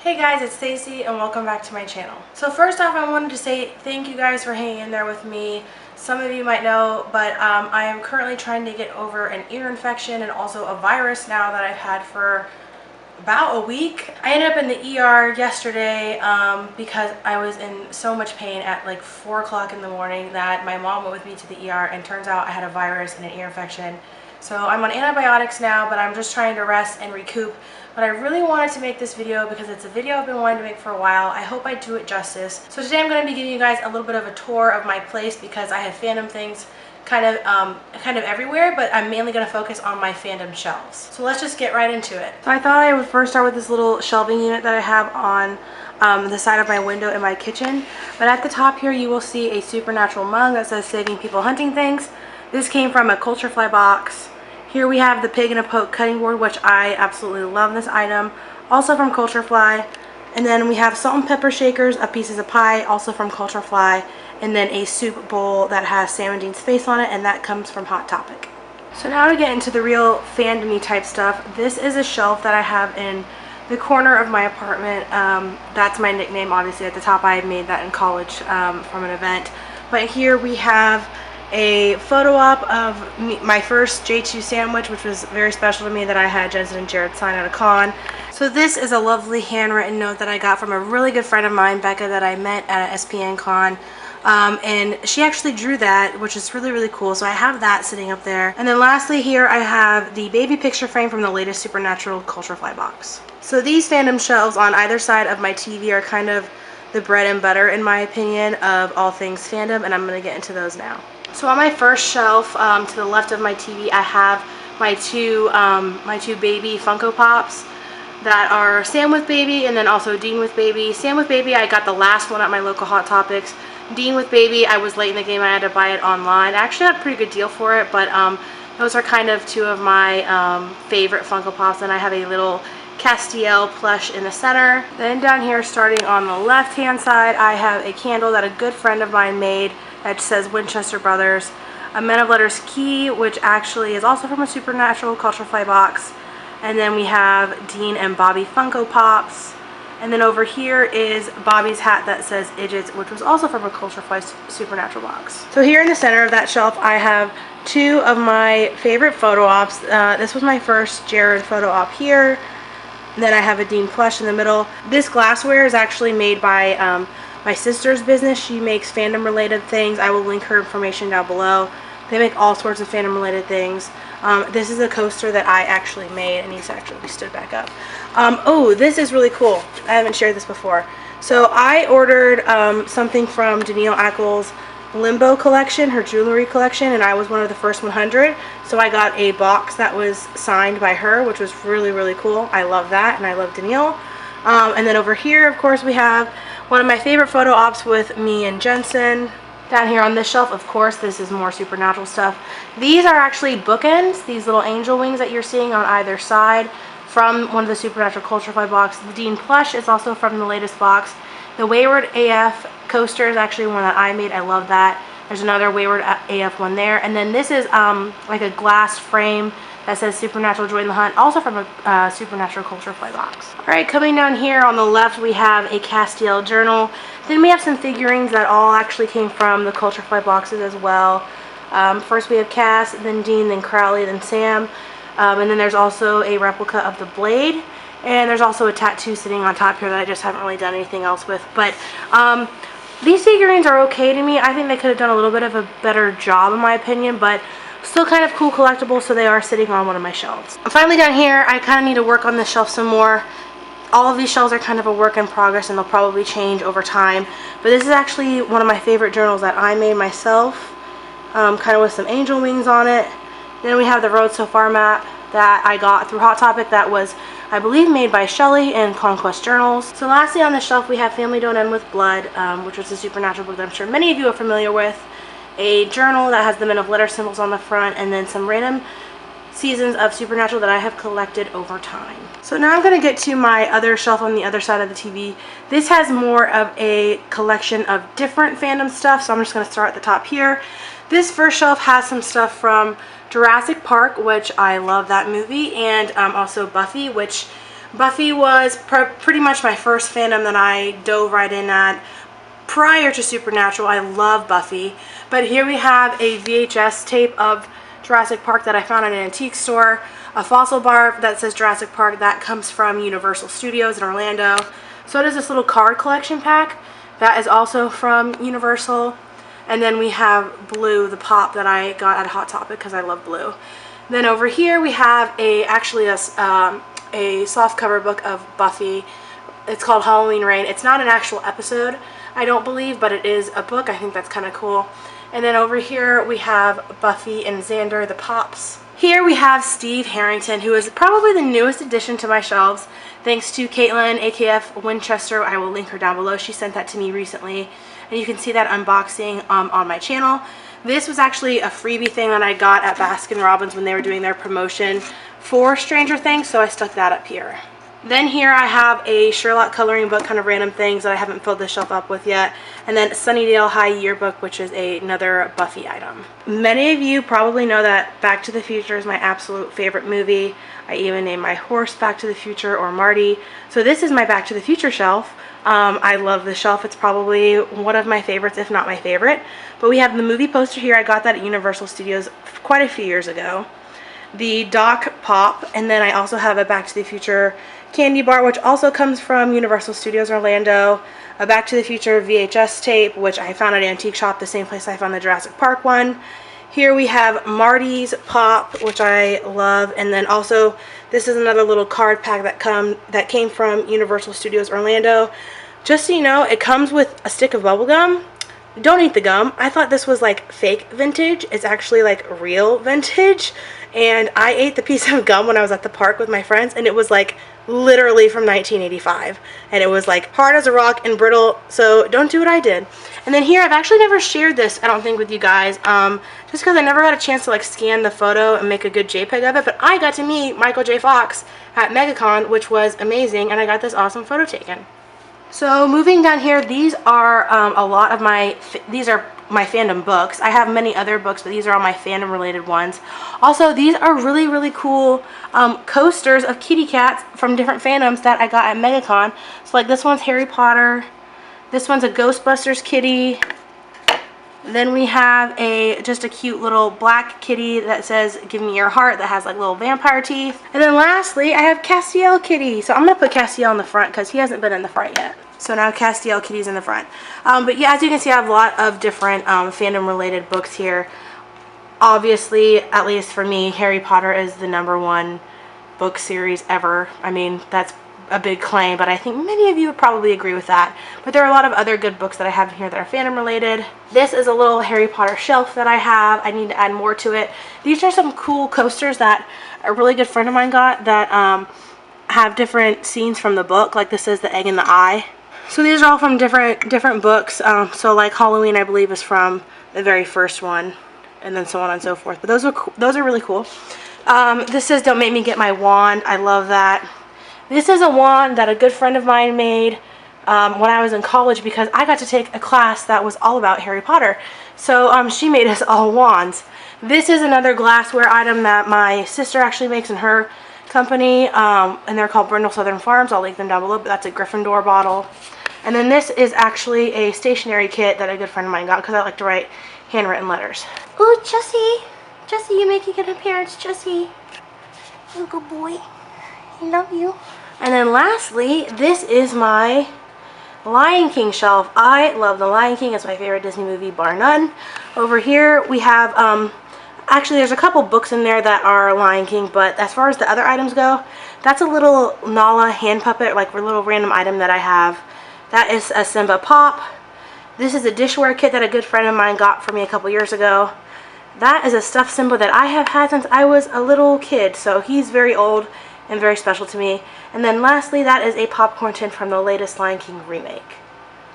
Hey guys, it's Stacy and welcome back to my channel. So first off, I wanted to say thank you guys for hanging in there with me. Some of you might know, but I am currently trying to get over an ear infection and also a virus now that I've had for about a week. I ended up in the ER yesterday because I was in so much pain at like 4 o'clock in the morning that my mom went with me to the ER, and turns out I had a virus and an ear infection. So I'm on antibiotics now, but I'm just trying to rest and recoup. But I really wanted to make this video because it's a video I've been wanting to make for a while. I hope I do it justice. So today I'm going to be giving you guys a little bit of a tour of my place because I have fandom things kind of everywhere, but I'm mainly going to focus on my fandom shelves. So let's just get right into it. So I thought I would first start with this little shelving unit that I have on the side of my window in my kitchen. But at the top here you will see a Supernatural mug that says "Saving People Hunting Things." This came from a Culture Fly box. Here we have the Pig and a Poke cutting board, which I absolutely love this item, also from Culture Fly. And then we have salt and pepper shakers of Pieces of Pie, also from Culture Fly. And then a soup bowl that has Sam and Dean's face on it, and that comes from Hot Topic. So now to get into the real fandom-y type stuff, this is a shelf that I have in the corner of my apartment. That's my nickname, obviously. At the top I made that in college from an event. But here we have a photo op of my first J2 sandwich, which was very special to me, that I had Jensen and Jared sign at a con. So this is a lovely handwritten note that I got from a really good friend of mine, Becca, that I met at an SPN con. And she actually drew that, which is really, really cool. So I have that sitting up there. And then lastly here I have the baby picture frame from the latest Supernatural Culture Fly box. So these fandom shelves on either side of my TV are kind of the bread and butter, in my opinion, of all things fandom, and I'm going to get into those now. So on my first shelf, to the left of my TV, I have my two baby Funko Pops that are Sam with Baby and then also Dean with Baby. Sam with Baby, I got the last one at my local Hot Topics. Dean with Baby, I was late in the game, I had to buy it online. I actually had a pretty good deal for it, but those are kind of two of my favorite Funko Pops. And I have a little Castiel plush in the center. Then down here, starting on the left hand side, I have a candle that a good friend of mine made that says Winchester Brothers. A Men of Letters key, which actually is also from a Supernatural Culture Fly box. And then we have Dean and Bobby Funko Pops. And then over here is Bobby's hat that says Idgits, which was also from a Culture Fly Supernatural box. So here in the center of that shelf I have two of my favorite photo ops. This was my first Jared photo op here. And then I have a Dean plush in the middle. This glassware is actually made by my sister's business. She makes fandom related things. I will link her information down below. They make all sorts of fandom related things. This is a coaster that I actually made, and he's actually stood back up. Oh, this is really cool. I haven't shared this before. So I ordered something from Danielle Ackles' Limbo collection, her jewelry collection, and I was one of the first 100. So I got a box that was signed by her, which was really, really cool. I love that, and I love Danielle. And then over here, of course, we have one of my favorite photo ops with me and Jensen. Down here on this shelf, of course, this is more Supernatural stuff. These are actually bookends, these little angel wings that you're seeing on either side from one of the Supernatural Culture Fly box. The Dean plush is also from the latest box. The Wayward AF coaster is actually one that I made. I love that. There's another Wayward AF one there. And then this is like a glass frame that says Supernatural Join the Hunt, also from a Supernatural Culture Fly box. Alright, coming down here on the left we have a Castiel journal. Then we have some figurines that all actually came from the Culture Fly boxes as well. First we have Cass, then Dean, then Crowley, then Sam. And then there's also a replica of the Blade. And there's also a tattoo sitting on top here that I just haven't really done anything else with. But these figurines are okay to me. I think they could have done a little bit of a better job in my opinion, but still kind of cool collectibles, so they are sitting on one of my shelves. And finally down here, I kind of need to work on this shelf some more. All of these shelves are kind of a work in progress and they'll probably change over time. But this is actually one of my favorite journals that I made myself, kind of with some angel wings on it. Then we have the Road So Far map that I got through Hot Topic that was, I believe, made by Shelly and Conquest Journals. So lastly on the shelf we have Family Don't End With Blood, which was a Supernatural book that I'm sure many of you are familiar with. A journal that has the Men of Letter symbols on the front, and then some random seasons of Supernatural that I have collected over time. So now I'm going to get to my other shelf on the other side of the TV. This has more of a collection of different fandom stuff, so I'm just going to start at the top here. This first shelf has some stuff from Jurassic Park, which I love that movie, and also Buffy, which Buffy was pretty much my first fandom that I dove right in at. Prior to Supernatural, I love Buffy, but here we have a VHS tape of Jurassic Park that I found at an antique store, a fossil bar that says Jurassic Park that comes from Universal Studios in Orlando. So does this little card collection pack that is also from Universal. And then we have Blue, the pop that I got at Hot Topic because I love Blue. Then over here we have actually a soft cover book of Buffy. It's called Halloween Reign. It's not an actual episode, I don't believe, but it is a book. I think that's kind of cool. And then over here we have Buffy and Xander, the pops. Here we have Steve Harrington, who is probably the newest addition to my shelves, thanks to Caitlin, AKF Winchester. I will link her down below. She sent that to me recently, and you can see that unboxing on my channel. This was actually a freebie thing that I got at Baskin-Robbins when they were doing their promotion for Stranger Things, so I stuck that up here. Then here I have a Sherlock coloring book, kind of random things that I haven't filled the shelf up with yet. And then Sunnydale High yearbook, which is another Buffy item. Many of you probably know that Back to the Future is my absolute favorite movie. I even named my horse Back to the Future, or Marty. So this is my Back to the Future shelf. I love this shelf. It's probably one of my favorites, if not my favorite. But we have the movie poster here. I got that at Universal Studios quite a few years ago. The Doc Pop, and then I also have a Back to the Future candy bar, which also comes from Universal Studios Orlando, a Back to the Future VHS tape, which I found at an antique shop, the same place I found the Jurassic Park one. Here we have Marty's Pop, which I love, and then also this is another little card pack that came from Universal Studios Orlando. Just so you know, it comes with a stick of bubble gum. Don't eat the gum. I thought this was like fake vintage. It's actually like real vintage. And I ate the piece of gum when I was at the park with my friends, and it was like literally from 1985. And it was like hard as a rock and brittle, so don't do what I did. And then here, I've actually never shared this, I don't think, with you guys, just because I never got a chance to like scan the photo and make a good JPEG of it. But I got to meet Michael J. Fox at MegaCon, which was amazing, and I got this awesome photo taken. So moving down here, these are these are my fandom books. I have many other books, but these are all my fandom related ones. Also, these are really, really cool coasters of kitty cats from different fandoms that I got at MegaCon. So like this one's Harry Potter. This one's a Ghostbusters kitty. Then we have just a cute little black kitty that says "Give me your heart," that has like little vampire teeth. And then lastly, I have Castiel kitty. So I'm gonna put Castiel in the front because he hasn't been in the front yet. So now Castiel kitty's in the front. But yeah, as you can see, I have a lot of different fandom related books here. Obviously, at least for me, Harry Potter is the #1 book series ever. I mean, that's a big claim, but I think many of you would probably agree with that. But there are a lot of other good books that I have here that are fandom related. This is a little Harry Potter shelf that I have. I need to add more to it. These are some cool coasters that a really good friend of mine got that have different scenes from the book. Like this is The Egg in the Eye. So these are all from different books. So like Halloween, I believe, is from the very first one, and then so on and so forth. But those are really cool. This says "Don't Make Me Get My Wand." I love that. This is a wand that a good friend of mine made when I was in college because I got to take a class that was all about Harry Potter. So she made us all wands. This is another glassware item that my sister actually makes in her company, and they're called Brindle Southern Farms. I'll link them down below, but that's a Gryffindor bottle. And then this is actually a stationery kit that a good friend of mine got because I like to write handwritten letters. Ooh, Jessie! Jessie, you making an appearance, Jessie. You good boy. I love you. And then lastly, this is my Lion King shelf. I love The Lion King. It's my favorite Disney movie, bar none. Over here we have, actually there's a couple books in there that are Lion King, but as far as the other items go, that's a little Nala hand puppet, like a little random item that I have. That is a Simba Pop. This is a dishware kit that a good friend of mine got for me a couple years ago. That is a stuffed Simba that I have had since I was a little kid, so he's very old and very special to me. And then lastly, that is a popcorn tin from the latest Lion King remake.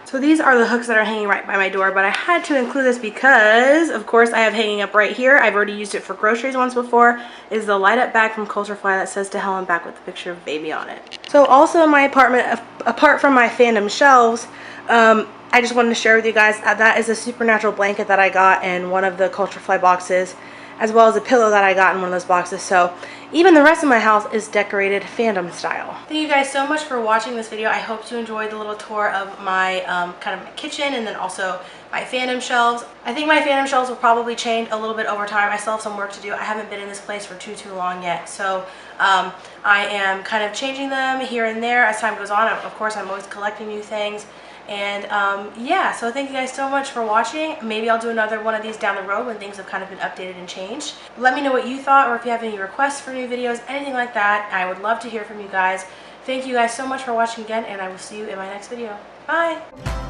So these are the hooks that are hanging right by my door, but I had to include this because, of course, I have hanging up right here. I've already used it for groceries once before. Is the light up bag from Culture Fly that says "To Hell and Back" with the picture of baby on it. So also in my apartment, apart from my fandom shelves, I just wanted to share with you guys that is a Supernatural blanket that I got in one of the Culture Fly boxes as well as a pillow that I got in one of those boxes. So even the rest of my house is decorated fandom style. Thank you guys so much for watching this video. I hope you enjoyed the little tour of my kind of my kitchen, and then also my fandom shelves. I think my fandom shelves will probably change a little bit over time. I still have some work to do. I haven't been in this place for too long yet. So I am kind of changing them here and there as time goes on. Of course, I'm always collecting new things. And yeah, so thank you guys so much for watching. Maybe I'll do another one of these down the road when things have kind of been updated and changed. Let me know what you thought, or if you have any requests for new videos, anything like that. I would love to hear from you guys. Thank you guys so much for watching again, and I will see you in my next video. Bye!